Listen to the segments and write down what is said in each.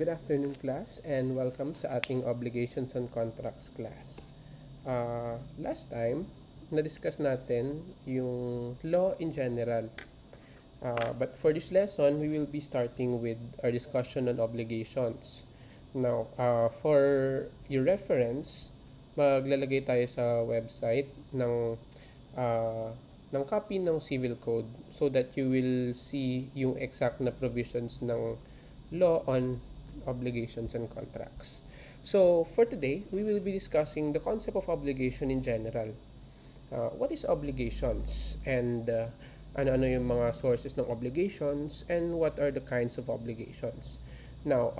Good afternoon class and welcome sa ating Obligations and Contracts class. Last time, na-discuss natin yung law in general. But for this lesson, we will be starting with our discussion on obligations. Now, for your reference, maglalagay tayo sa website ng copy ng civil code so that you will see yung exact na provisions ng law on obligations and contracts. So, for today, we will be discussing the concept of obligation in general. What is obligations? And ano-ano yung mga sources ng obligations? And what are the kinds of obligations? Now,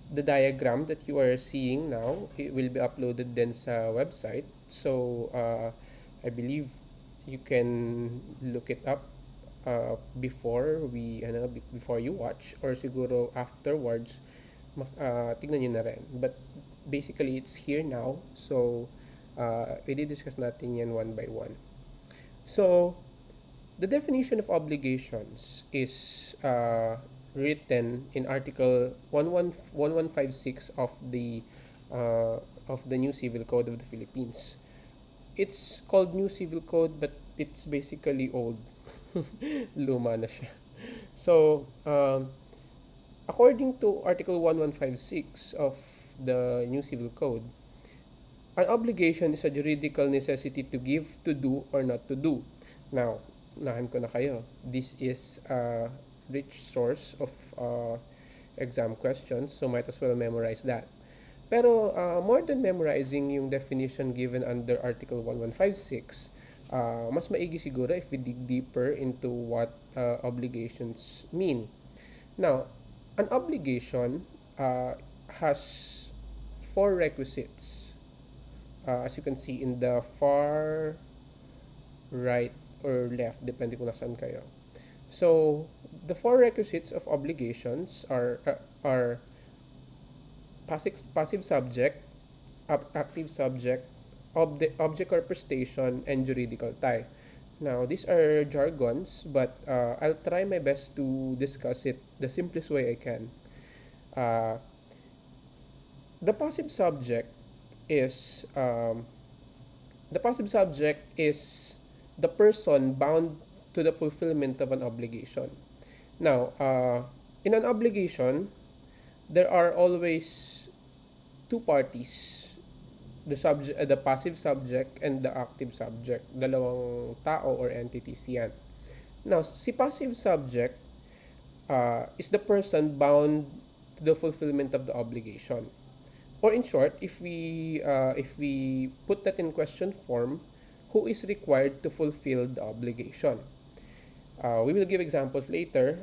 the diagram that you are seeing now, it will be uploaded din sa website. So, I believe you can look it up before you watch, or siguro afterwards tignan nyo na rin. But basically it's here now, so i-discuss natin yan one by one. So the definition of obligations is written in article 1156 of the New Civil Code of the Philippines. It's called New Civil Code, but it's basically old. Luma na siya. So, according to Article 1156 of the New Civil Code, an obligation is a juridical necessity to give, to do, or not to do. Now, unahan ko na kayo. This is a rich source of exam questions, so might as well memorize that. Pero more than memorizing yung definition given under Article 1156, mas maigi siguro if we dig deeper into what obligations mean. Now, an obligation has four requisites, as you can see in the far right or left, depende kung nasaan kayo. So, the four requisites of obligations are passive subject, active subject, object or prestation, and juridical tie. Now, these are jargons, but I'll try my best to discuss it the simplest way I can. The passive subject is the person bound to the fulfillment of an obligation. Now, in an obligation, there are always two parties, the passive subject and the active subject. Dalawang tao or entities yan. Now, si passive subject is the person bound to the fulfillment of the obligation. Or in short, if we put that in question form, who is required to fulfill the obligation? We will give examples later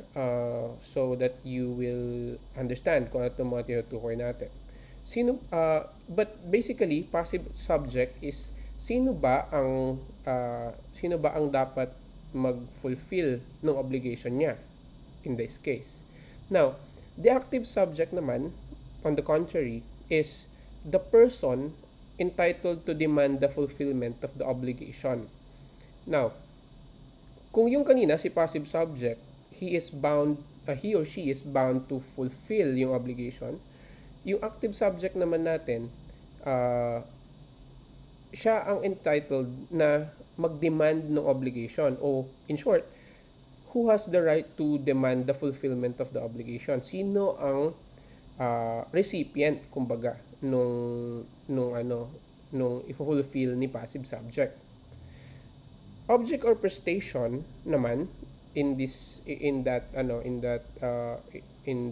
so that you will understand kung ano itong mga tinutukoy natin. But basically, passive subject is sino ba ang dapat mag-fulfill ng obligation niya in this case. Now, the active subject naman, on the contrary, is the person entitled to demand the fulfillment of the obligation. Now, kung yung kanina si passive subject, he or she is bound to fulfill yung obligation. Yung active subject naman natin, siya ang entitled na mag-demand ng obligation. O in short, who has the right to demand the fulfillment of the obligation? Sino ang recipient, kumbaga, nung i-fulfill ni passive subject? Object or prestation naman in the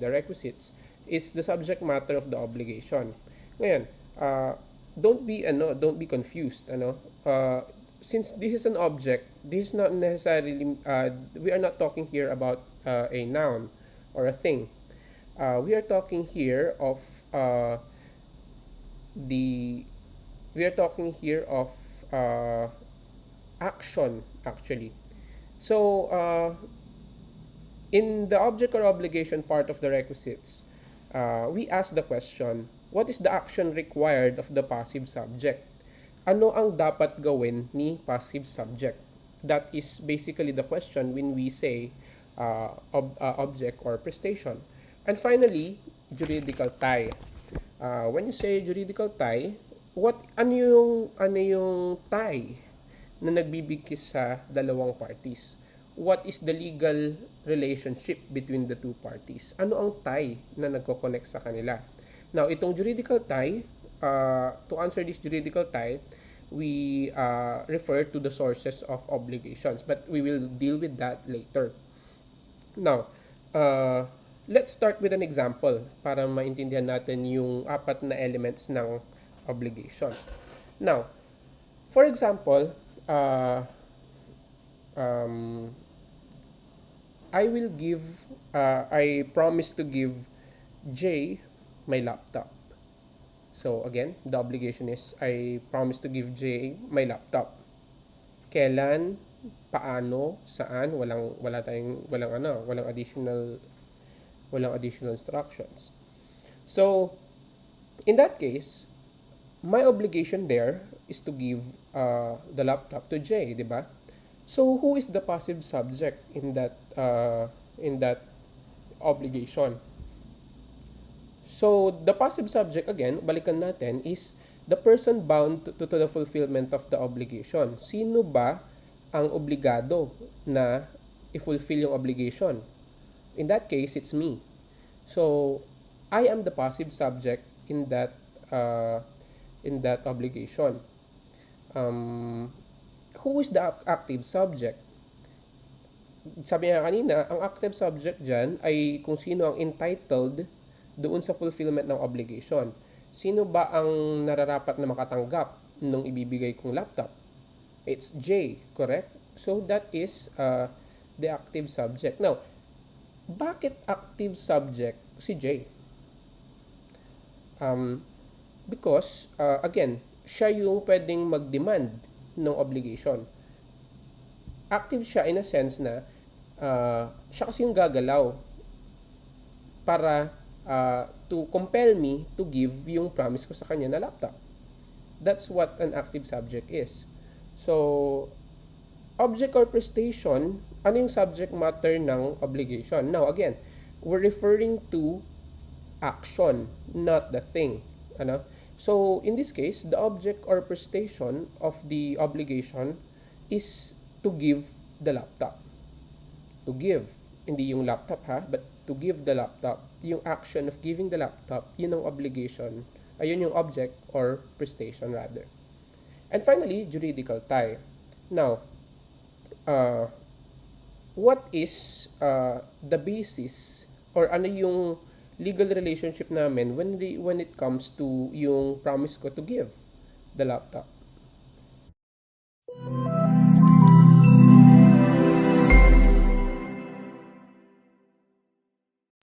requisites is the subject matter of the obligation. Ngayon, don't be confused, since this is an object, this is not necessarily we are not talking here about a noun or a thing. We are talking here of action, actually. So, in the object or obligation part of the requisites, we ask the question, what is the action required of the passive subject? Ano ang dapat gawin ni passive subject? That is basically the question when we say object or prestation. And finally, juridical tie. When you say juridical tie, ano yung tie na nagbibigkis sa dalawang parties? What is the legal relationship between the two parties? Ano ang tie na nagko-connect sa kanila? Now, itong juridical tie, to answer this juridical tie, we refer to the sources of obligations, but we will deal with that later. Now, let's start with an example para maintindihan natin yung apat na elements ng obligation. Now, for example, I promise to give J my laptop. So again, the obligation is I promise to give J my laptop. Kailan, paano, saan, walang additional instructions. So in that case, my obligation there is to give the laptop to J, di ba? So who is the passive subject in that obligation? So the passive subject again, balikan natin, is the person bound to the fulfillment of the obligation. Sino ba ang obligado na i-fulfill yung obligation? In that case, it's me. So I am the passive subject in that obligation. Who is the active subject? Sabi nga kanina, ang active subject dyan ay kung sino ang entitled doon sa fulfillment ng obligation. Sino ba ang nararapat na makatanggap nung ibibigay kong laptop? It's J, correct? So that is the active subject. Now, bakit active subject si J? Because, again, siya yung pwedeng mag-demand ng obligation. Active siya in a sense na siya kasi yung gagalaw para to compel me to give yung promise ko sa kanya na laptop. That's what an active subject is. So, object or prestation, ano yung subject matter ng obligation? Now, again, we're referring to action, not the thing. Ano? So, in this case, the object or prestation of the obligation is to give the laptop. To give. Hindi yung laptop but to give the laptop. Yung action of giving the laptop, yun ang obligation. Ayun yung object or prestation rather. And finally, juridical tie. Now, what is the basis or ano yung legal relationship namin when it comes to yung promise ko to give the laptop?